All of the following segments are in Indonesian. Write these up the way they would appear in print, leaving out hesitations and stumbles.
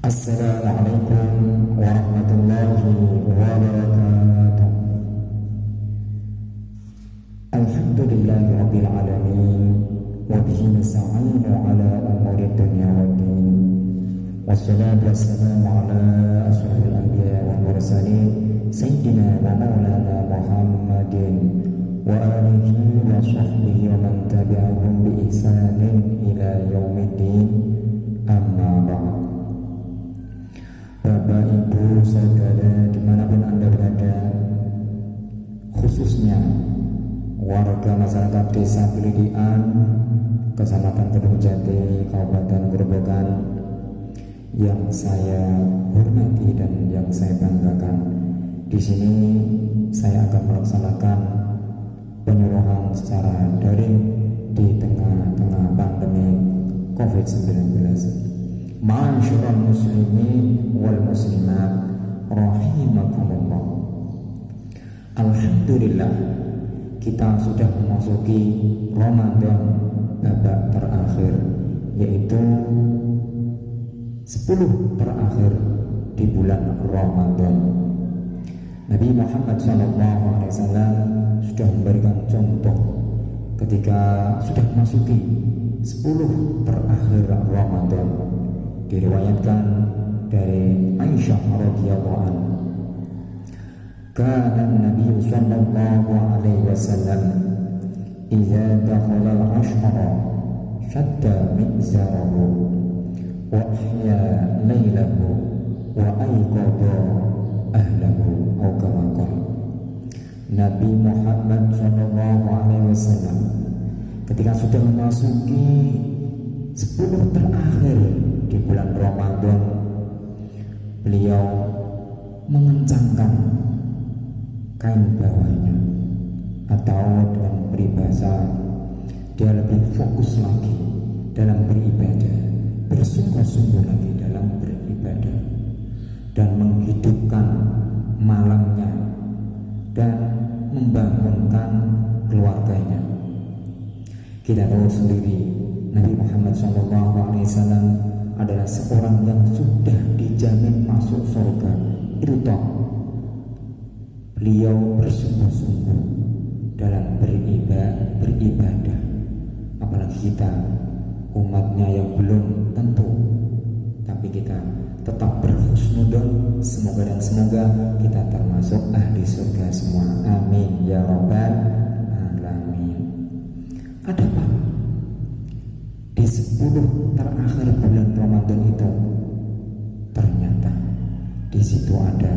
Assalamualaikum warahmatullahi wabarakatuh. Alhamdulillahi rabbil alamin, wa bihi nasta'inu ala umuri dunya waddin. Wassalatu wassalamu ala asyrafil anbiya wal mursalin sayyidina wa maulana Muhammadin wa alihi wa sahbihi wa man tabi'ahum bi ihsanin ila yaumiddin. Amma ba'd. Bapak, Ibu, Saudara dimanapun Anda berada, khususnya warga masyarakat Desa Pelidian, Kecamatan Kedung Jati, Kabupaten Grobogan, yang saya hormati dan yang saya banggakan. Di sini saya akan melaksanakan penyuluhan secara daring di tengah-tengah pandemi COVID-19. Ma'asyiral muslimin wal muslimat rahimakumullah. Alhamdulillah, kita sudah memasuki Ramadan babak terakhir, yaitu 10 terakhir di bulan Ramadan. Nabi Muhammad SAW sudah memberikan contoh ketika sudah memasuki 10 terakhir Ramadan. Diriwayatkan dari Aisyah radhiyallahu anha, kana Nabi sallallahu alaihi wasallam idza dakhala al-ashra shadda mizarahu wa ahya lailahu wa ayqadha ahlahu atau kama qala. Nabi Muhammad sallallahu alaihi wasallam ketika sudah memasuki 10 terakhir di bulan Ramadan, beliau mengencangkan kain bawahnya, atau dengan peribahasa dia lebih fokus lagi dalam beribadah, bersungguh-sungguh lagi dalam beribadah, dan menghidupkan malamnya dan membangunkan keluarganya. Kita tahu sendiri, Nabi Muhammad SAW adalah seorang yang sudah dijamin masuk surga. Itu toh beliau bersungguh-sungguh dalam beribadah. Apalagi kita umatnya yang belum tentu, tapi kita tetap berhusnudzon. Semoga dan semoga kita termasuk ahli surga semua. Amin ya rabbal alamin. Ada apa? Di 10 terakhir bulan Ramadan itu ternyata di situ ada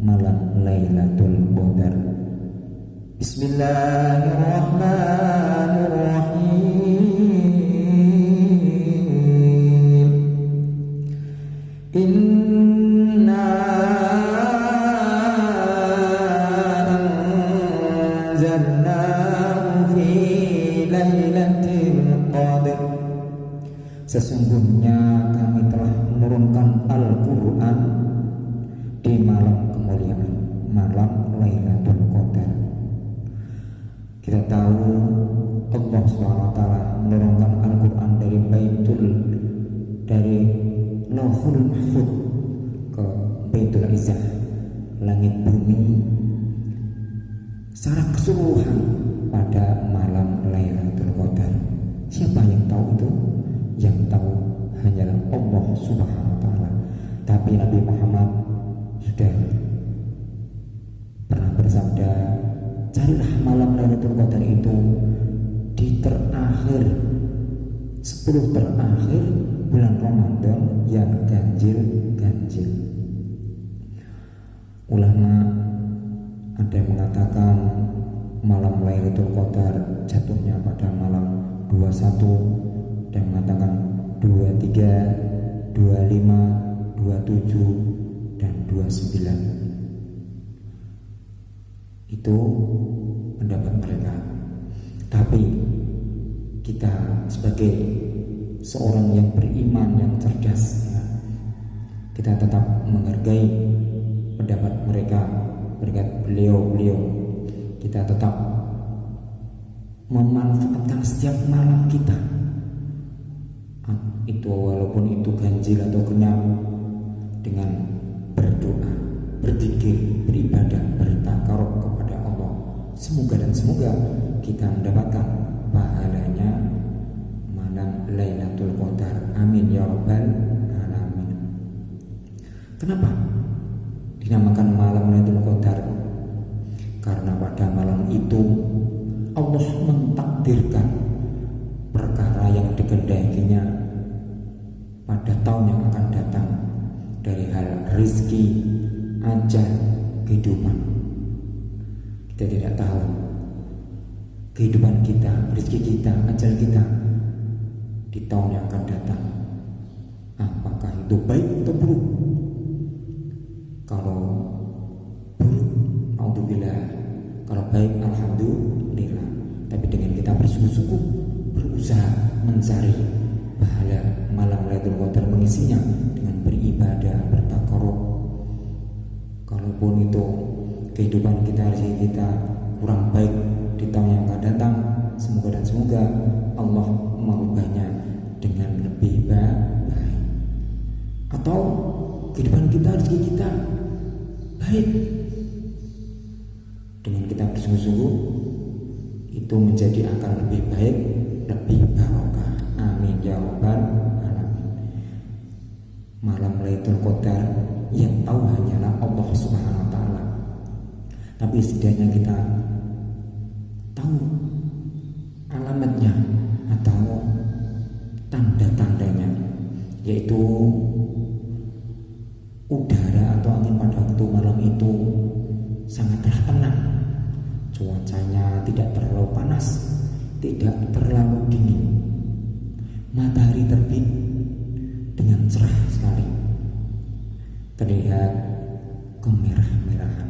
malam Lailatul Qadar. Bismillahirrahmanirrahim. Inna anzalnahu fi lailatul qadar. Sesungguhnya kami telah menurunkan Al-Quran di malam kemuliaan, malam Lailatul Qadar. Kita tahu Allah SWT menurunkan Al-Quran dari Lauhul Mahfuz ke Baitul Izzah, langit bumi, secara keseluruhan pada malam Lailatul Qadar. Siapa yang tahu itu? Yang tahu hanyalah Allah Subhanahu wa ta'ala. Tapi Nabi Muhammad sudah pernah bersabda, carilah malam Lailatul Qadar itu di terakhir 10 terakhir bulan Ramadan yang ganjil-ganjil. Ulama ada yang mengatakan malam Lailatul Qadar jatuhnya pada malam 21, dan mengatakan 23, 25, 27, dan 29. Itu pendapat mereka. Tapi kita sebagai seorang yang beriman, yang cerdas, ya, kita tetap menghargai pendapat mereka, beliau. Kita tetap memanfaatkan setiap malam kita, itu walaupun itu ganjil atau genap, kita mendapatkan pahalanya malam Lailatul Qadar. Amin ya rabbal alamin. Kenapa dinamakan malam Lailatul Qadar? Karena pada malam itu Allah mentakdirkan perkara yang dikehendakinya pada tahun yang akan datang, dari hal rizki, ajal, kehidupan. Kita tidak tahu kehidupan kita, rizki kita, ajal kita di tahun yang akan datang, apakah itu baik atau buruk. Kalau buruk, naudzubillah. Kalau baik, alhamdulillah. Tapi dengan kita bersungguh-sungguh berusaha mencari pahala malam Lailatul Qadar, mengisinya dengan beribadah, bertakarub. Kalaupun itu kehidupan kita, rezeki kita kurang baik di tahun yang akan datang, semoga dan semoga Allah merubahnya dengan lebih baik. Atau kehidupan kita, rezeki kita baik, dengan kita bersungguh-sungguh itu menjadi akan lebih baik, lebih barokah. Amin ya rabbal alamin. Malam Lailatul Qadar yang tahu hanyalah Allah Subhanahu wa taala. Tapi setidaknya kita tahu alamatnya atau tanda-tandanya, yaitu udara atau angin pada waktu malam itu sangatlah tenang. Cuacanya tidak terlalu panas, tidak terlalu dingin. Matahari terbit dengan cerah sekali, terlihat kemerah-merahan.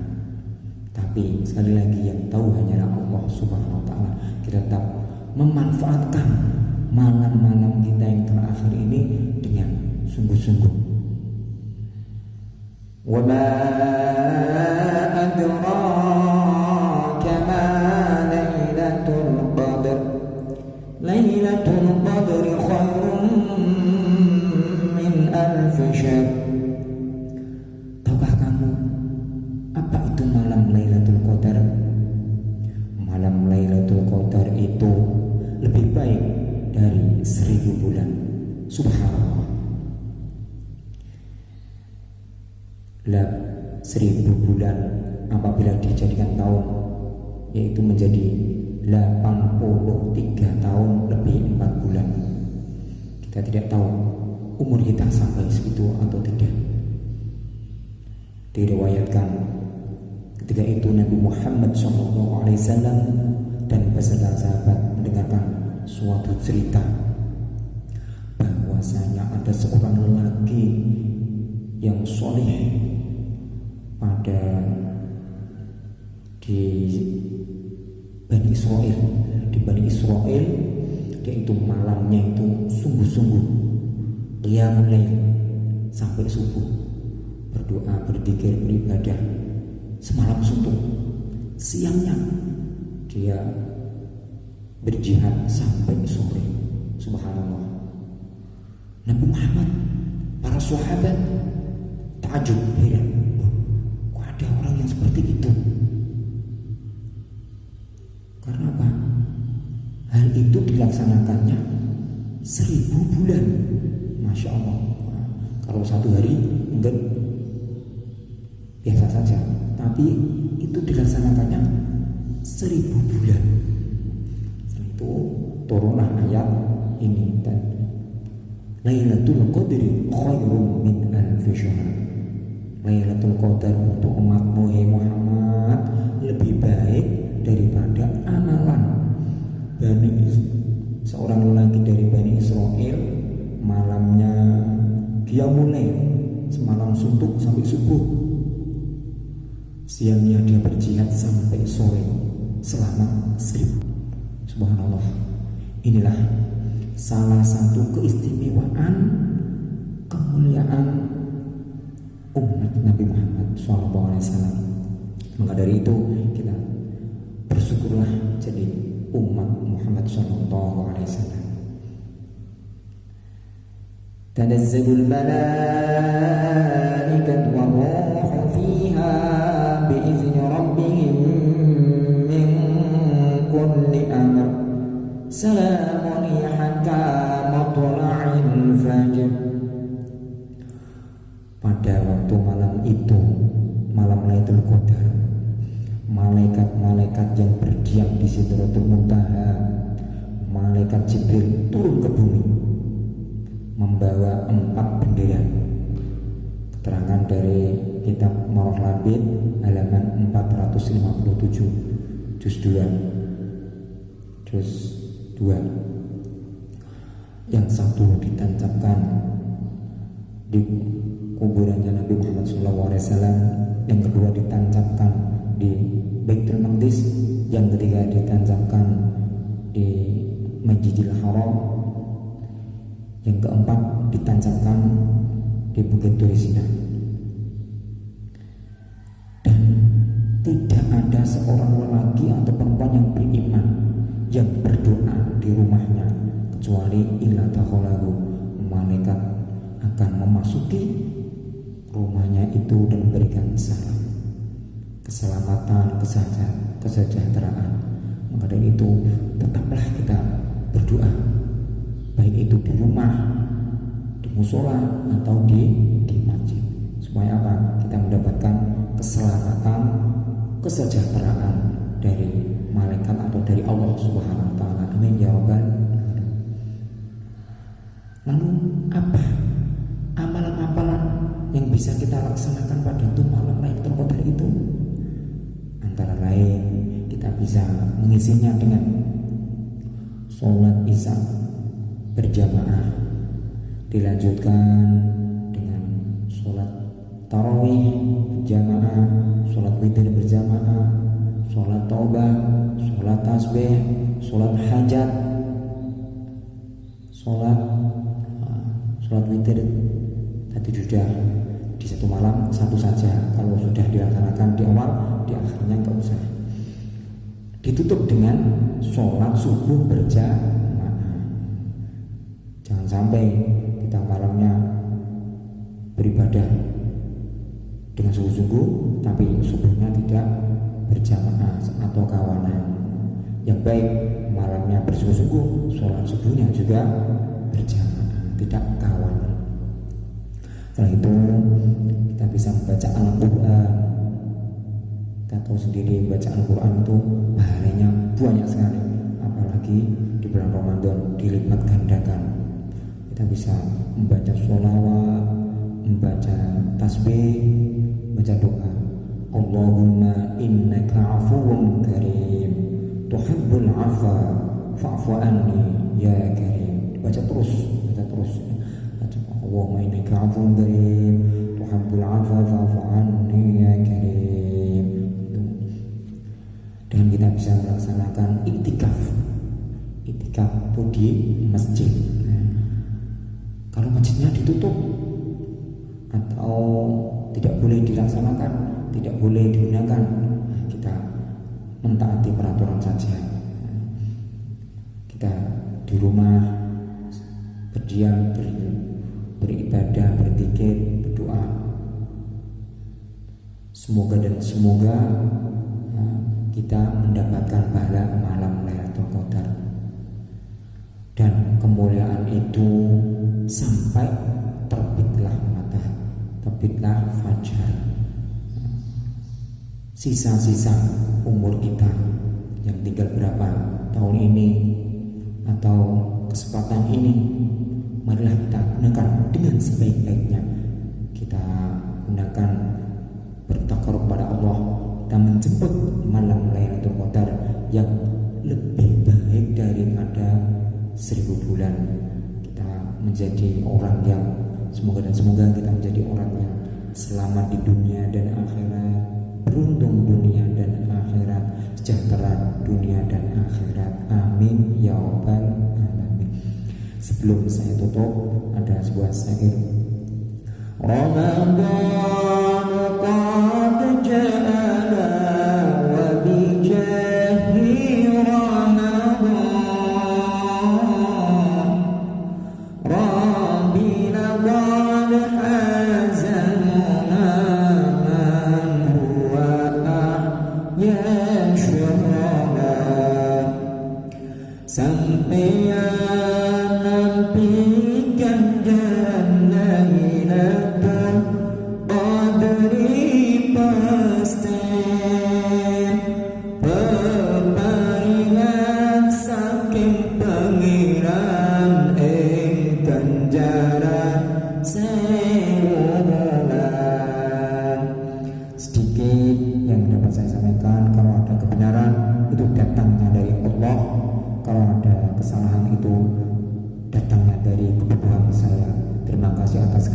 Tapi sekali lagi yang tahu hanyalah Allah Subhanahu wa taala. Kita tetap memanfaatkan malam-malam kita yang terakhir ini dengan sungguh-sungguh. Wa ma adraka ma Lailatul Qadar. Lailatul Qadr khairun min alf syahr. Tahukah kamu apa itu malam Lailatul Qadar? Malam Lailatul Qadar itu lebih baik dari 1000 bulan. Subhanallah. 1000 bulan apabila dijadikan tahun, yaitu menjadi 83 tahun lebih 4 bulan. Kita tidak tahu umur kita sampai segitu atau tidak. Diriwayatkan ketika itu Nabi Muhammad SAW dan beserta sahabat mendengarkan suatu cerita bahwasanya ada seorang lelaki yang soleh pada di Bani Israel. Di Bani Israel dia itu malamnya itu sungguh-sungguh qiyamul lail sampai subuh, berdoa, berzikir, beribadah semalam suntuk. Siangnya dia berjihad sampai sore. Subhanallah. Nabi Muhammad, para sahabat takjub, heran, kok ada orang yang seperti itu? Karena apa? Hal itu dilaksanakannya 1000 bulan. Masya Allah. Kalau satu hari mungkin biasa saja, tapi itu dilaksanakannya 1000 bulan. Setelah itu turunlah ayat ini, dan Lailatul Qadri khairun min alf syahr. Lailatul Qadar untuk umatmu Muhammad lebih baik daripada amalan seorang lelaki dari Bani Israel. Malamnya dia mulai semalam suntuk sampai subuh, siangnya dia berjihad sampai sore selama 1000. Subhanallah. Inilah salah satu keistimewaan, kemuliaan umat Nabi Muhammad SAW. Maka dari itu kita bersyukurlah jadi umat Muhammad SAW. Tanazzalul malaikatu war-ruhu fiha bi'izni rabbihim min kulli salamun hatta matla'il fajr. Pada waktu malam itu, malam Lailatul Qadar, malaikat-malaikat yang berdiam di Sidratul Muntaha, malaikat Jibril turun ke bumi membawa 4 bendera. Keterangan dari kitab Marah Labid halaman 457 juz 2. Yang satu ditancapkan di kuburannya Nabi Muhammad SAW, yang kedua ditancapkan di Baitul Maqdis, yang ketiga ditancapkan di Masjidil Haram, yang keempat ditancapkan di Bukit Turi Sinai. Dan tidak ada seorang lelaki atau perempuan yang beriman yang berdoa di rumahnya kecuali illa dakhalahu, malaikat akan memasuki rumahnya itu dan memberikan salam, keselamatan, kesejahteraan. Maka dari itu tetaplah kita berdoa, baik itu di rumah, di musola atau di masjid, supaya apa? Kita mendapatkan keselamatan, kesejahteraan dari malaikat atau dari Allah Subhanahu wa taala. Amin ya rabbal alamin. Lalu apa amalan-amalan yang bisa kita laksanakan pada malam Lailatul Qadar itu? Antara lain kita bisa mengisinya dengan sholat isya berjamaah, dilanjutkan dengan sholat tarawih berjamaah, sholat witir berjamaah, sholat taubah, sholat tasbih, sholat hajat, sholat witir tadi sudah di satu malam satu saja. Kalau sudah dilaksanakan di awal, di akhirnya enggak usah. Ditutup dengan sholat subuh berjamaah. Jangan sampai kita malamnya beribadah dengan sungguh-sungguh tapi subuhnya tidak berjamaah atau kawanan. Yang baik malamnya bersungguh-sungguh, sholat subuhnya juga berjamaah, tidak kawanan. Setelah itu kita bisa membaca Al-Quran. Kita tahu sendiri membaca Al-Quran itu pahalanya banyak sekali, apalagi di bulan Ramadan dilipat gandakan. Kita bisa membaca sholawat, membaca tasbih, membaca doa. Allahumma innaka afuwun karim tuhibbul afwa fa'fu anni ya karim. Baca terus. Allahumma innaka afuwun karim tuhibbul afwa fa'fu anni ya karim. Dan kita bisa melaksanakan iktikaf. Iktikaf itu di masjid. Kalau masjidnya ditutup atau tidak boleh dilaksanakan, tidak boleh digunakan, kita mentaati peraturan saja. Kita di rumah berdiam, beribadah, berzikir, berdoa. Semoga kita mendapatkan pahala malam Lailatul Qadar, dan kemuliaan itu sampai terbitlah matahari, terbitlah fajar. Sisa-sisa umur kita yang tinggal berapa tahun ini atau kesempatan ini, marilah kita gunakan dengan sebaik-baiknya. Kita gunakan bertakarub kepada Allah, kita menjemput malam Lailatul Qadar yang lebih baik daripada 1000 bulan. Kita menjadi orang yang semoga kita menjadi orang yang selamat di dunia dan akhirat, beruntung dunia dan akhirat, sejahtera dunia dan akhirat. Amin ya rabbal alamin. Sebelum saya tutup, ada sebuah syair. Ramadan qad ja'ana wa bi jahi Ramadan Rabbina qad hazanuna man huwa ahya syurana. Sampai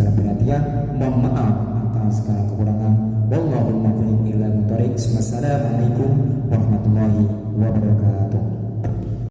segala perhatian. Mohon maaf atas segala kekurangan. Wallahul muwaffiq ila thoriq. Wassalamualaikum warahmatullahi